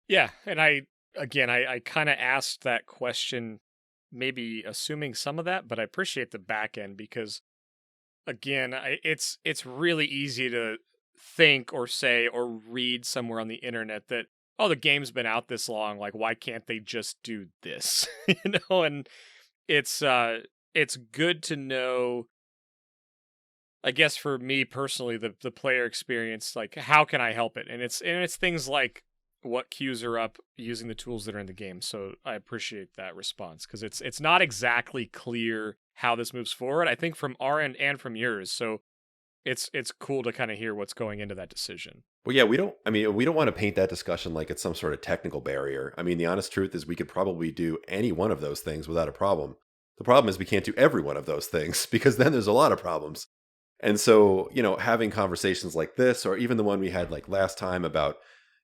Yeah, and I kind of asked that question, maybe assuming some of that, but I appreciate the back end because, again, it's really easy to think or say or read somewhere on the internet that, oh, the game's been out this long, like why can't they just do this? And it's good to know, I guess, for me personally, the player experience, like how can I help it? And it's things like what queues are up using the tools that are in the game. So I appreciate that response because it's not exactly clear how this moves forward, I think, from our end and from yours. So it's cool to kind of hear what's going into that decision. Well, yeah, we don't want to paint that discussion like it's some sort of technical barrier. I mean, the honest truth is we could probably do any one of those things without a problem. The problem is we can't do every one of those things because then there's a lot of problems. And so, having conversations like this, or even the one we had like last time about,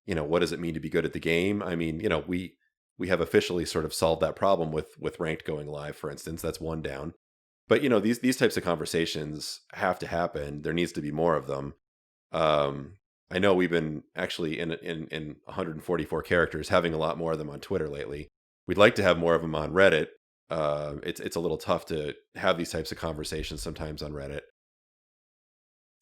what does it mean to be good at the game? I mean, we have officially sort of solved that problem with ranked going live, for instance. That's one down. But, these types of conversations have to happen. There needs to be more of them. I know we've been actually in 144 characters having a lot more of them on Twitter lately. We'd like to have more of them on Reddit. It's a little tough to have these types of conversations sometimes on Reddit.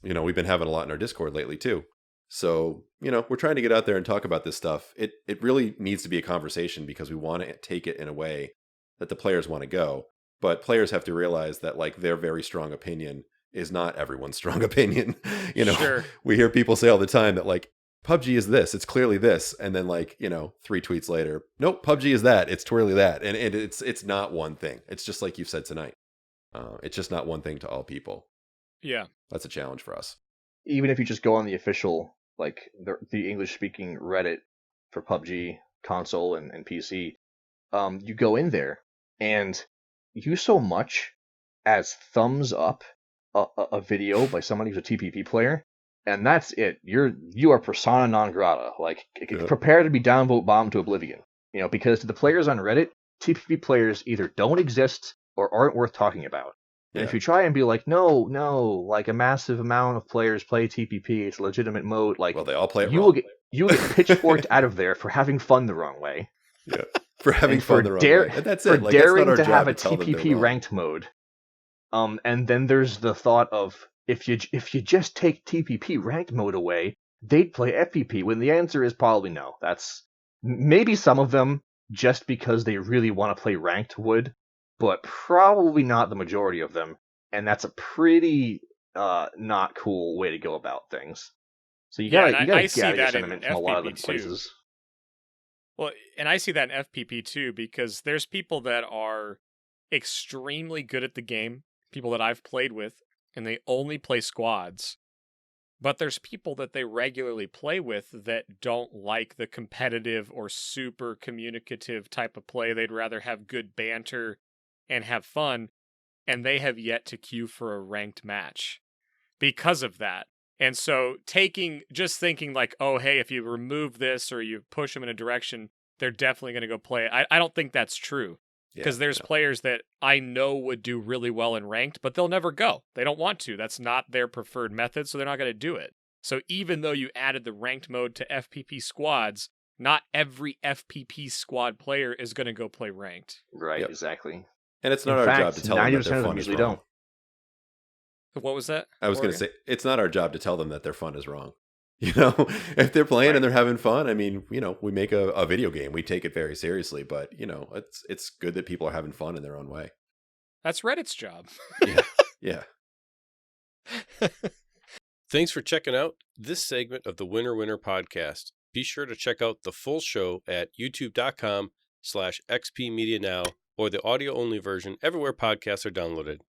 We've been having a lot in our Discord lately too. So, we're trying to get out there and talk about this stuff. It really needs to be a conversation because we want to take it in a way that the players want to go. But players have to realize that like their very strong opinion is not everyone's strong opinion. Sure. We hear people say all the time that like PUBG is this, it's clearly this. And then like, 3 tweets later, nope, PUBG is that, it's clearly that. And it's not one thing. It's just like you've said tonight. It's just not one thing to all people. Yeah. That's a challenge for us. Even if you just go on the official, like the English-speaking Reddit for PUBG console and PC, you go in there and you so much as thumbs up a video by somebody who's a TPP player, and that's it. You are persona non grata. Like, prepare to be downvote bombed to oblivion. Because to the players on Reddit, TPP players either don't exist or aren't worth talking about. And if you try and be like, no, like a massive amount of players play TPP, it's a legitimate mode. Like, well, they all play it you wrong. You will get pitchforked out of there for having fun the wrong way. Yeah, for having fun the wrong way. And that's it. For like, daring that's not our to job have a tell them they're TPP wrong. ranked mode. And then there's the thought of if you just take TPP ranked mode away, they'd play FPP. When the answer is probably no. That's maybe some of them just because they really want to play ranked would, but probably not the majority of them. And that's a pretty not cool way to go about things. So you gotta get your sentiment from a lot of the places. Well, and I see that in FPP too, because there's people that are extremely good at the game, people that I've played with, and they only play squads. But there's people that they regularly play with that don't like the competitive or super communicative type of play. They'd rather have good banter and have fun, and they have yet to queue for a ranked match because of that. And so thinking like, oh, hey, if you remove this or you push them in a direction, they're definitely going to go play it. I don't think that's true. Because there's players that I know would do really well in ranked, but they'll never go. They don't want to. That's not their preferred method, so they're not going to do it. So even though you added the ranked mode to FPP squads, not every FPP squad player is going to go play ranked. Right, exactly. And it's not our job to tell them that their fun is wrong. Don't. What was that? I was going to say, it's not our job to tell them that their fun is wrong. If they're playing and they're having fun, I mean, we make a video game. We take it very seriously, but, it's good that people are having fun in their own way. That's Reddit's job. Yeah. Thanks for checking out this segment of the Winner Winner podcast. Be sure to check out the full show at youtube.com/xpmedianow or the audio-only version everywhere podcasts are downloaded.